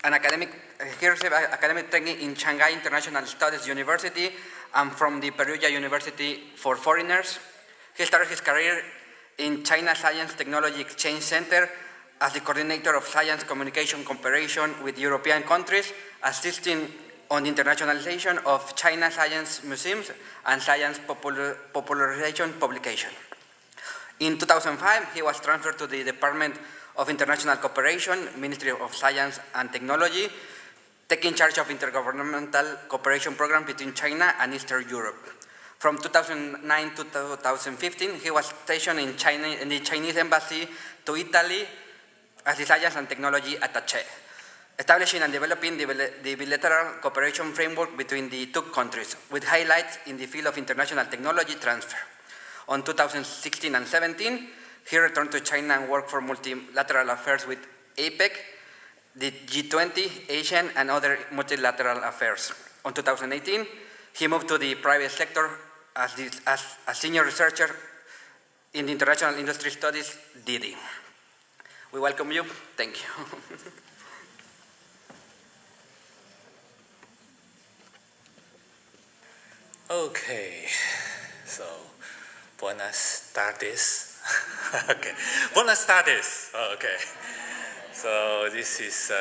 an academic, he received academic training in Shanghai International Studies University and from the Perugia University for Foreigners. He started his career in China Science Technology Exchange Center as the coordinator of science communication cooperation with European countries, assisting on the internationalization of China science museums and science popularization publication. In 2005, he was transferred to the Department of International Cooperation, Ministry of Science and Technology, taking charge of intergovernmental cooperation program between China and Eastern Europe. From 2009 to 2015, he was stationed in China, in the Chinese embassy to Italy as the Science and Technology Attaché, establishing and developing the bilateral cooperation framework between the two countries, with highlights in the field of international technology transfer. On 2016 and 17, he returned to China and worked for multilateral affairs with APEC, the G20, Asian, and other multilateral affairs. On 2018, he moved to the private sector as a senior researcher in the International Industry Studies, DD. We welcome you. Thank you. Okay, so buenas tardes. Okay, buenas tardes. Oh, okay. So this is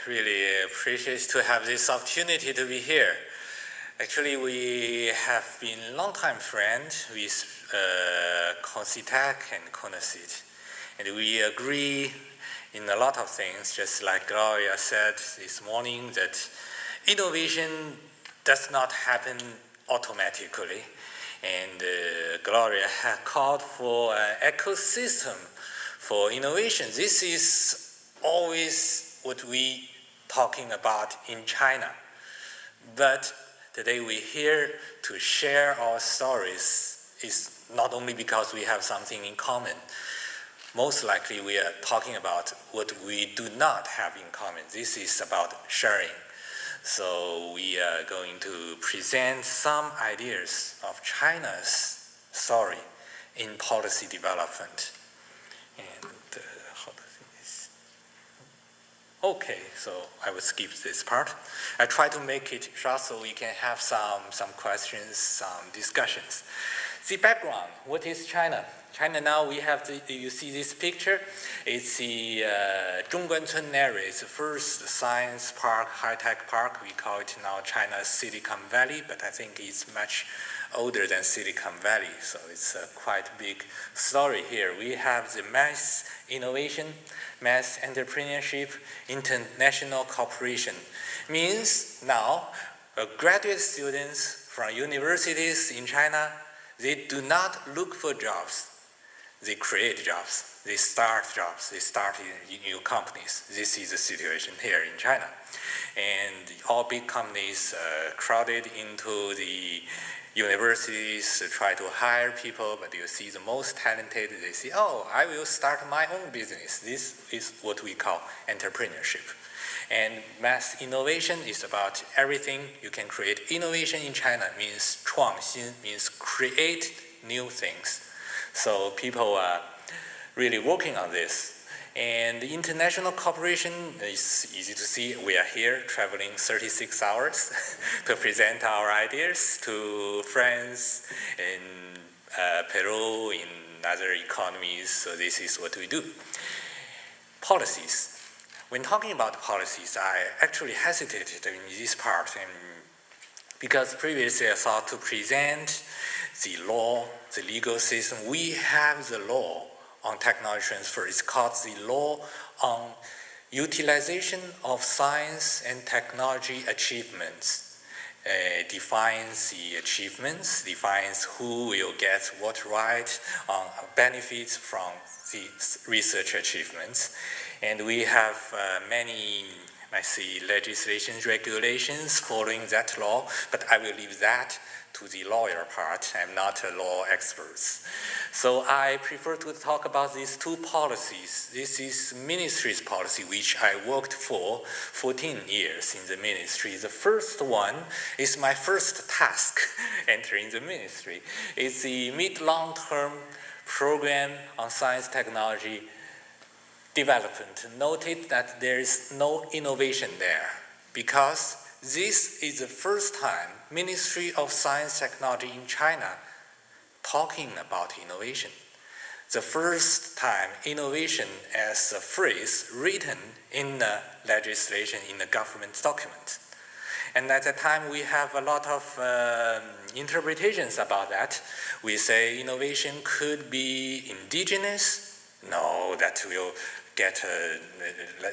really appreciated to have this opportunity to be here. Actually, we have been long-time friends with Concitec and Conacyt, and we agree in a lot of things, just like Gloria said this morning, that innovation does not happen automatically. And Gloria had called for an ecosystem for innovation. This is always what we talking about in China. But today we're here to share our stories. Is not only because we have something in common. Most likely we are talking about what we do not have in common. This is about sharing. So we are going to present some ideas of China's story in policy development. And how to see this? Okay, so I will skip this part. I try to make it short so we can have some questions, some discussions. The background, what is China? China now, we have, you see this picture, it's the Zhongguancun area. It's the first science park, high-tech park. We call it now China's Silicon Valley, but I think it's much older than Silicon Valley, so it's a quite big story here. We have the mass innovation, mass entrepreneurship, international cooperation. Means now, graduate students from universities in China, they do not look for jobs. They create jobs. They start jobs. They start new companies. This is the situation here in China. And all big companies crowded into the universities to try to hire people, but you see the most talented, they say, oh, I will start my own business. This is what we call entrepreneurship. And mass innovation is about everything you can create. Innovation in China means 创新, means create new things. So people are really working on this. And the international cooperation is easy to see. We are here traveling 36 hours to present our ideas to friends in Peru, in other economies. So this is what we do. Policies. When talking about policies, I actually hesitated in this part because previously I thought to present the law, the legal system. We have the law on technology transfer. It's called the law on utilization of science and technology achievements. Defines the achievements, defines who will get what right on benefits from the research achievements. And we have many, I see, legislations, regulations following that law, but I will leave that to the lawyer part. I'm not a law expert. So I prefer to talk about these two policies. This is ministry's policy, which I worked for 14 years in the ministry. The first one is my first task entering the ministry. It's the mid-long-term program on science technology development noted that there is no innovation there, because this is the first time Ministry of Science and Technology in China talking about innovation. The first time innovation as a phrase written in the legislation in the government document. And at that time, we have a lot of interpretations about that. We say innovation could be indigenous. No, that will get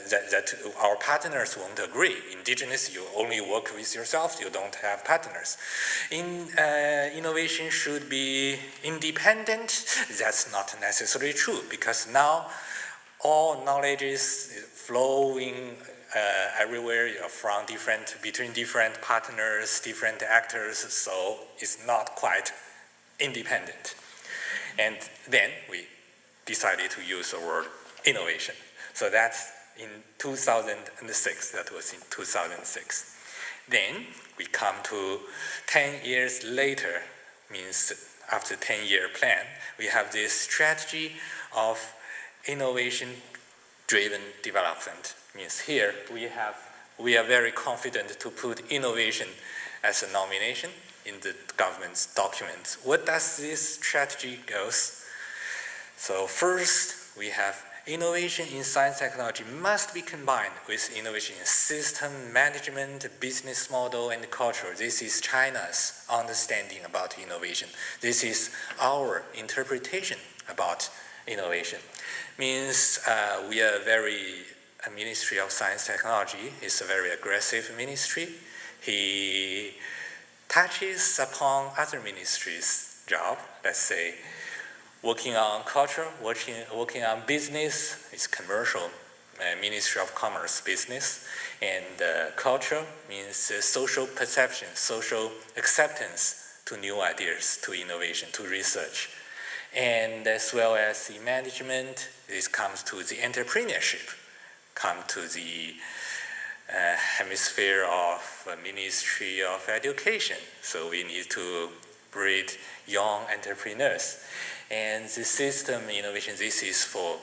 that our partners won't agree. Indigenous, you only work with yourself. You don't have partners. Innovation should be independent. That's not necessarily true, because now all knowledge is flowing everywhere, between different partners, different actors, so it's not quite independent. And then we decided to use the word innovation. So that's in 2006, that was in 2006. Then we come to 10 years later, means after 10-year plan, we have this strategy of innovation-driven development. Means here we are very confident to put innovation as a nomination in the government's documents. What does this strategy goes? So first, we have innovation in science technology must be combined with innovation in system management, business model, and culture. This is China's understanding about innovation. This is our interpretation about innovation. Means we are Ministry of Science and Technology is a very aggressive ministry. He touches upon other ministries' job, let's say, working on culture, working on business, it's commercial, Ministry of Commerce business, and culture means social perception, social acceptance to new ideas, to innovation, to research. And as well as the management, this comes to the entrepreneurship, come to the hemisphere of Ministry of Education. So we need to breed young entrepreneurs. And the system innovation, this is for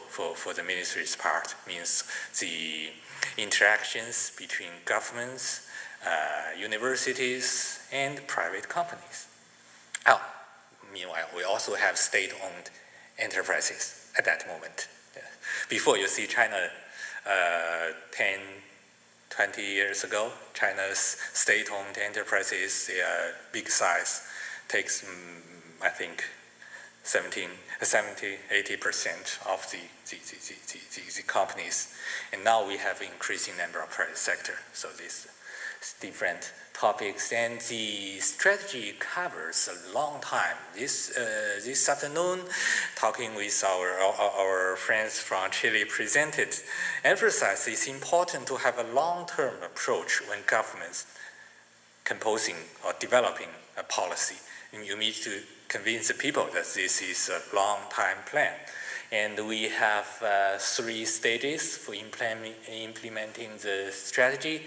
the ministry's part, means the interactions between governments, universities, and private companies. Meanwhile, we also have state-owned enterprises at that moment. Before, you see China 10, 20 years ago, China's state-owned enterprises, they are big size, takes, I think, 70, 80% of the companies. And now we have increasing number of private sector. So these different topics, and the strategy covers a long time. This afternoon, talking with our friends from Chile presented, emphasized it's important to have a long-term approach when governments composing or developing a policy. And you need to convince the people that this is a long-time plan. And we have 3 stages for implementing the strategy,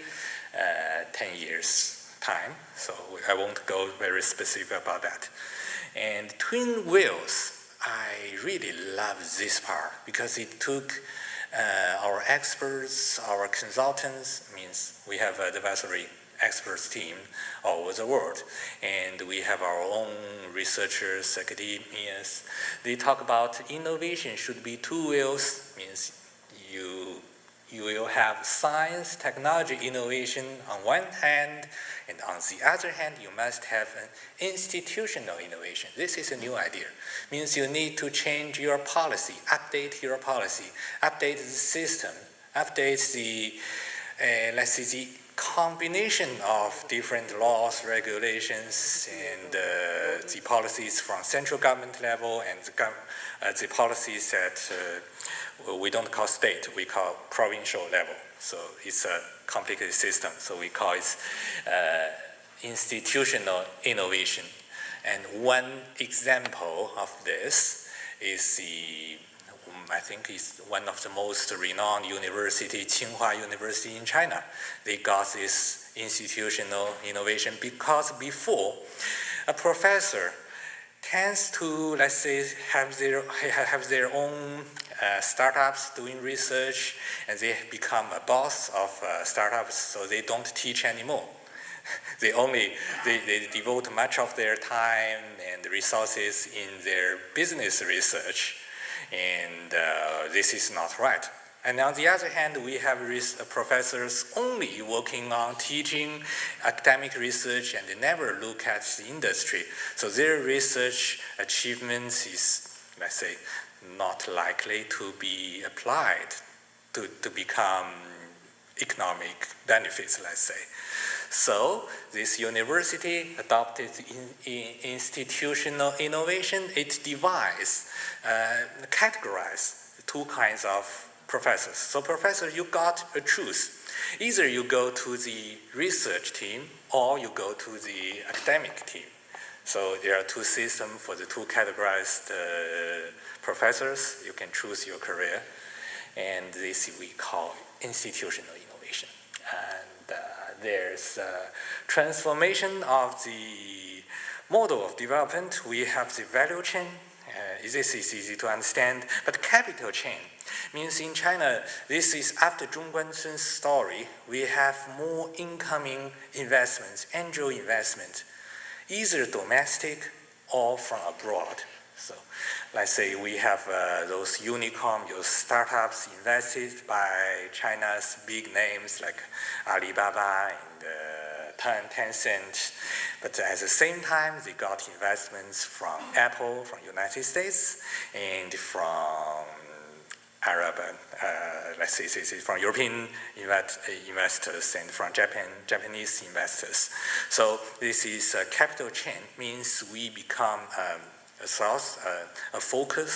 10 years time. So I won't go very specific about that. And twin wheels, I really love this part because it took our experts, our consultants, means we have a advisory experts team all over the world, and we have our own researchers, academians. They talk about innovation should be 2 wheels, means you will have science, technology, innovation on one hand, and on the other hand, you must have an institutional innovation. This is a new idea. Means you need to change your policy, update your policy, update the system, update the, let's say, the combination of different laws, regulations, and the policies from central government level and the policies that we don't call state, we call provincial level. So it's a complicated system. So we call it institutional innovation. And one example of this is I think it's one of the most renowned university, Tsinghua University in China. They got this institutional innovation because before, a professor tends to, let's say, have their own startups doing research, and they become a boss of startups, so they don't teach anymore. they devote much of their time and resources in their business research, and this is not right. And on the other hand, we have professors only working on teaching academic research, and they never look at the industry. So their research achievements is, let's say, not likely to be applied to become economic benefits, let's say. So this university adopted institutional innovation. It categorized two kinds of professors. So professor, you got a choice. Either you go to the research team or you go to the academic team. So there are two systems for the two categorized professors. You can choose your career. And this we call institutional innovation. And there's transformation of the model of development. We have the value chain. This is easy to understand, but capital chain means in China, this is after Zhong Guansun's story, we have more incoming investments, angel investment, either domestic or from abroad. So let's say we have those unicorn, those startups invested by China's big names like Alibaba and Tencent, but at the same time, they got investments from Apple, from United States, and from Arab, let's say, from European investors and from Japanese investors. So this is a capital chain, means we become a source, a focus